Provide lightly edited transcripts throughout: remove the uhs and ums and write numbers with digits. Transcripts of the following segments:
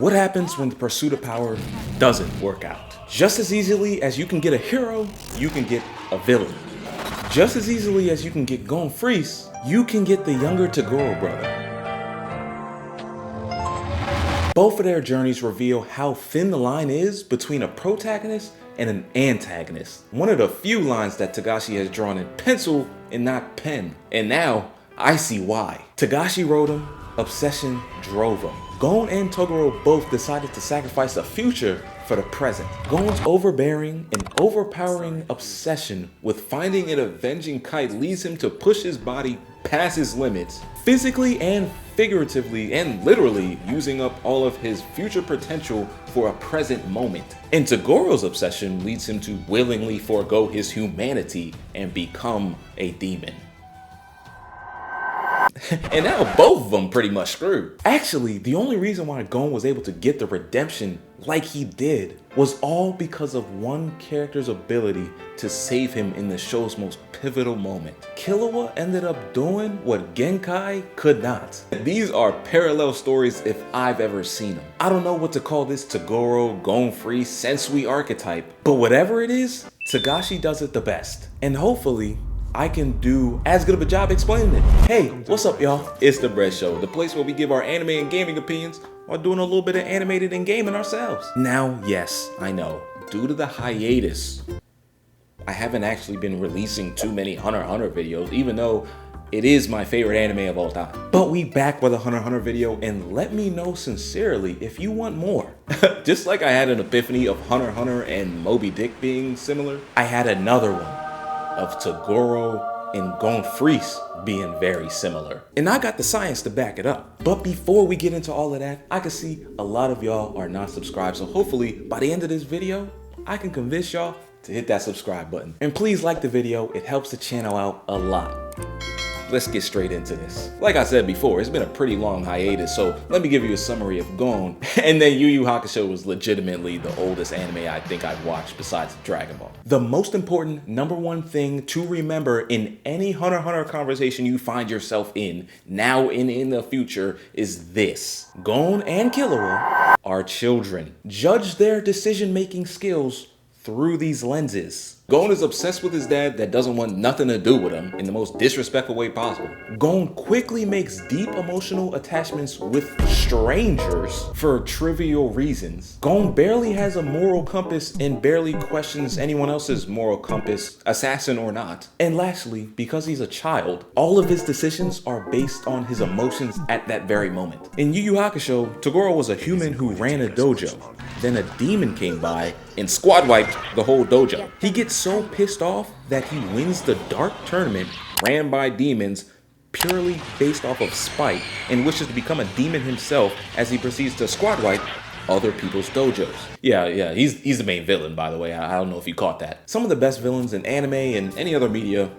What happens when the pursuit of power doesn't work out? Just as easily as you can get a hero, you can get a villain. Just as easily as you can get Gon Freecss, you can get the younger Toguro brother. Both of their journeys reveal how thin the line is between a protagonist and an antagonist. One of the few lines that Togashi has drawn in pencil and not pen. And now, I see why. Togashi wrote him, obsession drove him. Gon and Toguro both decided to sacrifice the future for the present. Gon's overbearing and overpowering obsession with finding and avenging Kite leads him to push his body past his limits, physically and figuratively and literally using up all of his future potential for a present moment. And Togoro's obsession leads him to willingly forego his humanity and become a demon. And now both of them pretty much screwed. Actually, the only reason why Gon was able to get the redemption like he did was all because of one character's ability to save him in the show's most pivotal moment. Killua ended up doing what Genkai could not. These are parallel stories if I've ever seen them. I don't know what to call this Toguro, Gon Freecss, Sensui archetype, but whatever it is, Togashi does it the best. And hopefully, I can do as good of a job explaining it. Hey, what's up y'all? It's The Bread Show, the place where we give our anime and gaming opinions while doing a little bit of animated and gaming ourselves. Now, yes, I know, due to the hiatus, I haven't actually been releasing too many Hunter x Hunter videos, even though it is my favorite anime of all time. But we back with a Hunter x Hunter video, and let me know sincerely if you want more. Just like I had an epiphany of Hunter x Hunter and Moby Dick being similar, I had another one of Toguro and Gon Freecss being very similar. And I got the science to back it up. But before we get into all of that, I can see a lot of y'all are not subscribed, so hopefully by the end of this video, I can convince y'all to hit that subscribe button. And please like the video, it helps the channel out a lot. Let's get straight into this. Like I said before, it's been a pretty long hiatus, so let me give you a summary of Gon. And then Yu Yu Hakusho was legitimately the oldest anime I think I've watched besides Dragon Ball. The most important #1 thing to remember in any Hunter x Hunter conversation you find yourself in, now and in the future, is this. Gon and Killua are children. Judge their decision-making skills through these lenses. Gon is obsessed with his dad that doesn't want nothing to do with him in the most disrespectful way possible. Gon quickly makes deep emotional attachments with strangers for trivial reasons. Gon barely has a moral compass and barely questions anyone else's moral compass, assassin or not. And lastly, because he's a child, all of his decisions are based on his emotions at that very moment. In Yu Yu Hakusho, Toguro was a human who ran a dojo. Then a demon came by and squad wiped the whole dojo. He gets so pissed off that he wins the dark tournament ran by demons purely based off of spite and wishes to become a demon himself as he proceeds to squad wipe other people's dojos. Yeah, he's the main villain, by the way. I don't know if you caught that. Some of the best villains in anime and any other media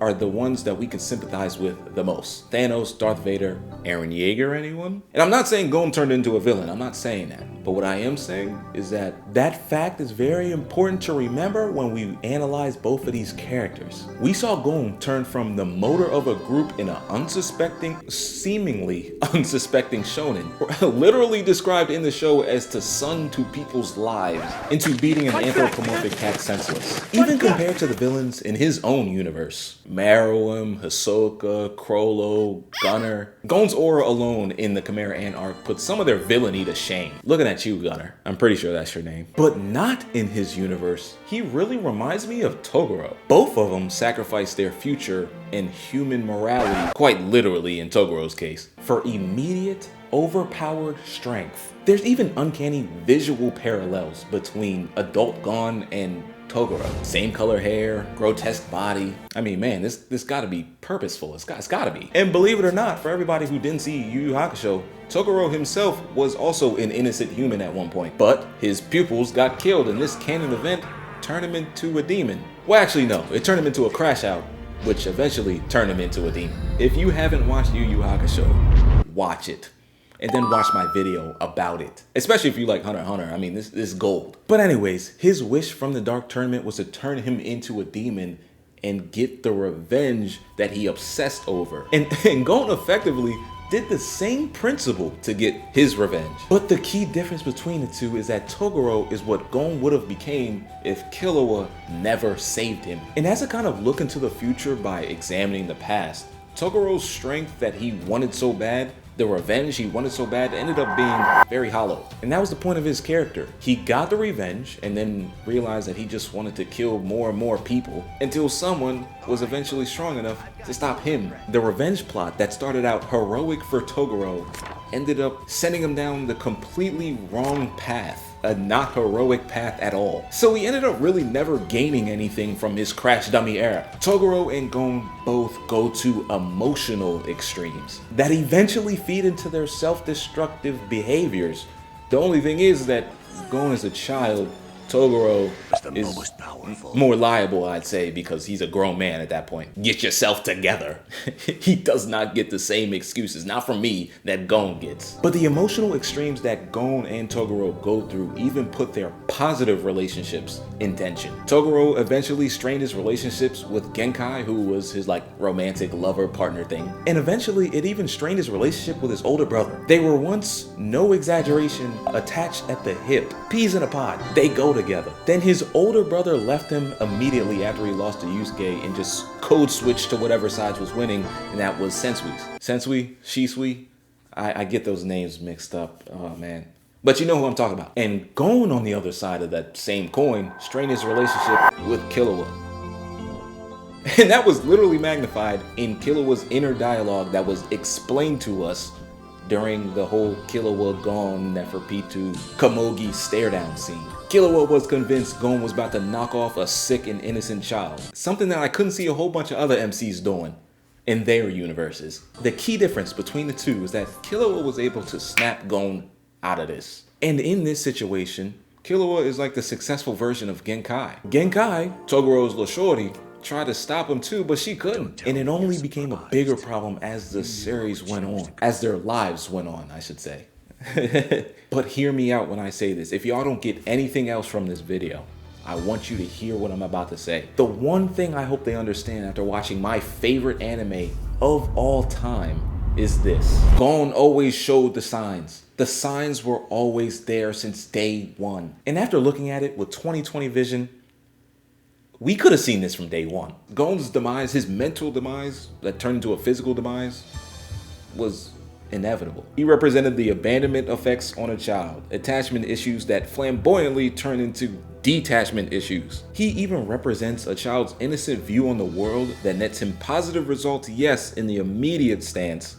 are the ones that we can sympathize with the most. Thanos, Darth Vader, Eren Yeager, anyone? And I'm not saying Gon turned into a villain, I'm not saying that. But what I am saying is that fact is very important to remember when we analyze both of these characters. We saw Gon turn from the motor of a group in an seemingly unsuspecting shonen, literally described in the show as to son to people's lives, into beating an anthropomorphic cat senseless. Even compared to the villains in his own universe. Meruem, Hisoka, Crollo, Gunner. Gon's aura alone in the Chimera Ant arc puts some of their villainy to shame. Looking at you, Gunner. I'm pretty sure that's your name. But not in his universe. He really reminds me of Toguro. Both of them sacrifice their future and human morality, quite literally in Toguro's case, for immediate, overpowered strength. There's even uncanny visual parallels between adult Gon and Toguro. Same color hair, grotesque body. I mean, man, this gotta be purposeful. It's gotta be. And believe it or not, for everybody who didn't see Yu Yu Hakusho, Toguro himself was also an innocent human at one point, but his pupils got killed and this canon event turned him into a demon. Well, actually, no, it turned him into a crash out, which eventually turned him into a demon. If you haven't watched Yu Yu Hakusho, watch it. And then watch my video about it. Especially if you like Hunter x Hunter. I mean, this is gold. But anyways, his wish from the Dark Tournament was to turn him into a demon and get the revenge that he obsessed over. And Gon effectively did the same principle to get his revenge. But the key difference between the two is that Toguro is what Gon would have became if Killua never saved him. And as a kind of look into the future by examining the past, Toguro's strength that he wanted so bad, the revenge he wanted so bad, ended up being very hollow. And that was the point of his character. He got the revenge and then realized that he just wanted to kill more and more people until someone was eventually strong enough to stop him. The revenge plot that started out heroic for Toguro ended up sending him down the completely wrong path. A not heroic path at all. So he ended up really never gaining anything from his crash dummy era. Toguro and Gon both go to emotional extremes that eventually feed into their self-destructive behaviors. The only thing is that Gon is a child, Toguro is more liable, I'd say, because he's a grown man at that point. Get yourself together. He does not get the same excuses, not from me, that Gon gets. But the emotional extremes that Gon and Toguro go through even put their positive relationships in tension. Toguro eventually strained his relationships with Genkai, who was his romantic lover partner thing. And eventually it even strained his relationship with his older brother. They were once, no exaggeration, attached at the hip. Peas in a pod. They go together. Then his older brother left him immediately after he lost to Yusuke and just code switched to whatever side was winning, and that was Sensui's. Sensui, Shisui, I get those names mixed up, oh man. But you know who I'm talking about. And Gon on the other side of that same coin strained his relationship with Killua. And that was literally magnified in Killua's inner dialogue that was explained to us during the whole Killua Gon Neferpitu Komogi stare down scene. Killua was convinced Gon was about to knock off a sick and innocent child, something that I couldn't see a whole bunch of other MCs doing in their universes. The key difference between the two is that Killua was able to snap Gon out of this. And in this situation, Killua is like the successful version of Genkai. Genkai, Toguro's little shorty, tried to stop him too, but she couldn't. And it only became a bigger problem as the series went on, as their lives went on, I should say. But hear me out when I say this. If y'all don't get anything else from this video, I want you to hear what I'm about to say. The one thing I hope they understand after watching my favorite anime of all time is this. Gon always showed the signs. The signs were always there since day one. And after looking at it with 20/20 vision, we could have seen this from day one. Gon's demise, his mental demise that turned into a physical demise, was inevitable. He represented the abandonment effects on a child, attachment issues that flamboyantly turn into detachment issues. He even represents a child's innocent view on the world that nets him positive results, yes, in the immediate stance,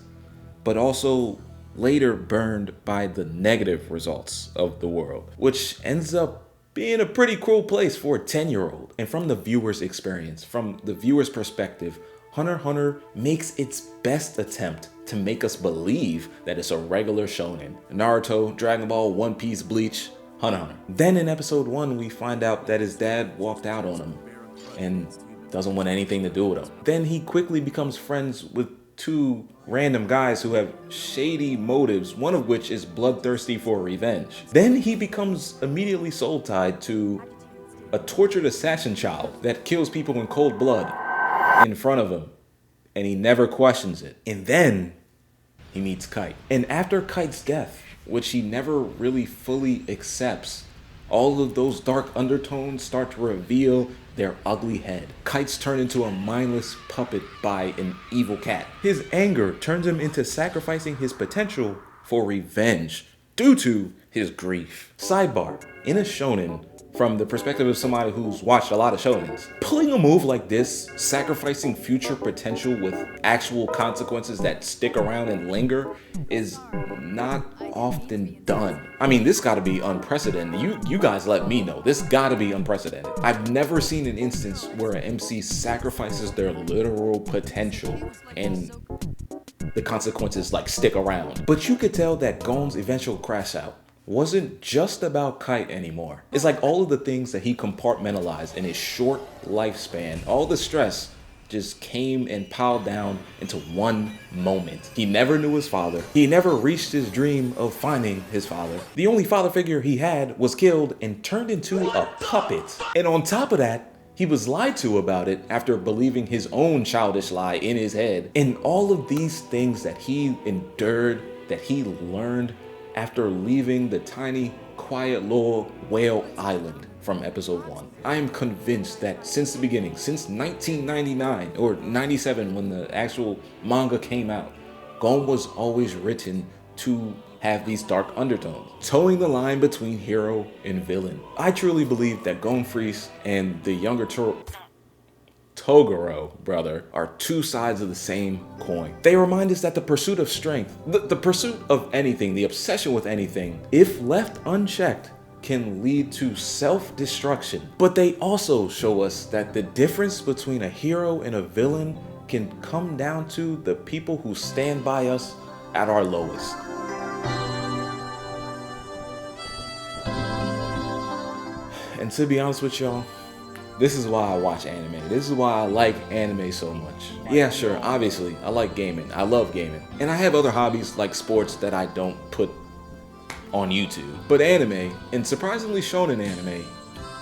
but also later burned by the negative results of the world, which ends up being a pretty cruel place for a 10-year-old. And from the viewer's experience, from the viewer's perspective, Hunter x Hunter makes its best attempt to make us believe that it's a regular shonen. Naruto, Dragon Ball, One Piece, Bleach, Hunter x Hunter. Then in episode 1, we find out that his dad walked out on him and doesn't want anything to do with him. Then he quickly becomes friends with two random guys who have shady motives, one of which is bloodthirsty for revenge. Then he becomes immediately soul-tied to a tortured assassin child that kills people in cold blood in front of him, and he never questions it. And then he meets Kite. And after Kite's death, which he never really fully accepts, all of those dark undertones start to reveal their ugly head. Kite's turned into a mindless puppet by an evil cat. His anger turns him into sacrificing his potential for revenge due to his grief. Sidebar, in a shonen, from the perspective of somebody who's watched a lot of shonens, pulling a move like this, sacrificing future potential with actual consequences that stick around and linger, is not often done. I mean, this gotta be unprecedented. You guys let me know. This gotta be unprecedented. I've never seen an instance where an MC sacrifices their literal potential and the consequences stick around. But you could tell that Gon's eventual crash out wasn't just about Kite anymore. It's like all of the things that he compartmentalized in his short lifespan, all the stress just came and piled down into one moment. He never knew his father. He never reached his dream of finding his father. The only father figure he had was killed and turned into a puppet. And on top of that, He was lied to about it after believing his own childish lie in his head. And all of these things that he endured, that he learned after leaving the tiny, quiet little whale island from episode 1. I am convinced that since the beginning, since 1999 or 97 when the actual manga came out, Gon was always written to have these dark undertones, towing the line between hero and villain. I truly believe that Gon Freecss and the younger Toguro brother are two sides of the same coin. They remind us that the pursuit of strength, the pursuit of anything, the obsession with anything, if left unchecked, can lead to self-destruction. But they also show us that the difference between a hero and a villain can come down to the people who stand by us at our lowest. And to be honest with y'all, this is why I watch anime. This is why I like anime so much. Yeah, sure, obviously, I like gaming. I love gaming. And I have other hobbies like sports that I don't put on YouTube. But anime, and surprisingly shonen anime,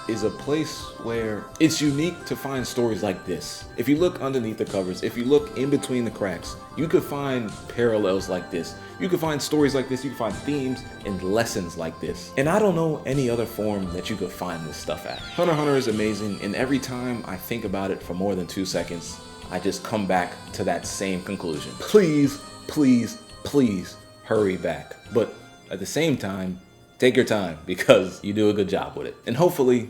is a place where it's unique to find stories like this. If you look underneath the covers, if you look in between the cracks, you could find parallels like this. You could find stories like this, you can find themes and lessons like this. And I don't know any other form that you could find this stuff at. Hunter x Hunter is amazing, and every time I think about it for more than 2 seconds, I just come back to that same conclusion. Please, please, please hurry back. But at the same time, take your time because you do a good job with it. And hopefully,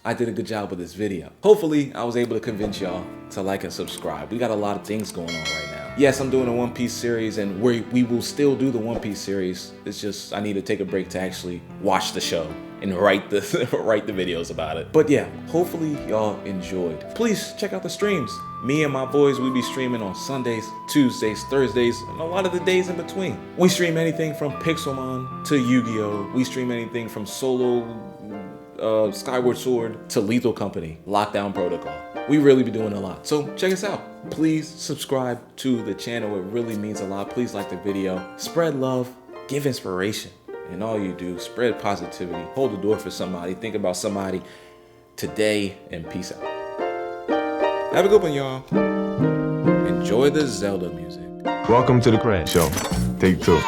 I did a good job with this video. Hopefully, I was able to convince y'all to like and subscribe. We got a lot of things going on right now. Yes, I'm doing a One Piece series, and we will still do the One Piece series. It's just I need to take a break to actually watch the show and write the videos about it. But yeah, hopefully y'all enjoyed. Please check out the streams. Me and my boys, we be streaming on Sundays, Tuesdays, Thursdays, and a lot of the days in between. We stream anything from Pixelmon to Yu-Gi-Oh! We stream anything from Solo, Skyward Sword to Lethal Company, Lockdown Protocol. We really be doing a lot. So check us out. Please subscribe to the channel. It really means a lot. Please like the video. Spread love, give inspiration. And all you do, spread positivity, hold the door for somebody, think about somebody today, and peace out. Have a good one, y'all. Enjoy the Zelda music. Welcome to the Crash Show. Take 2.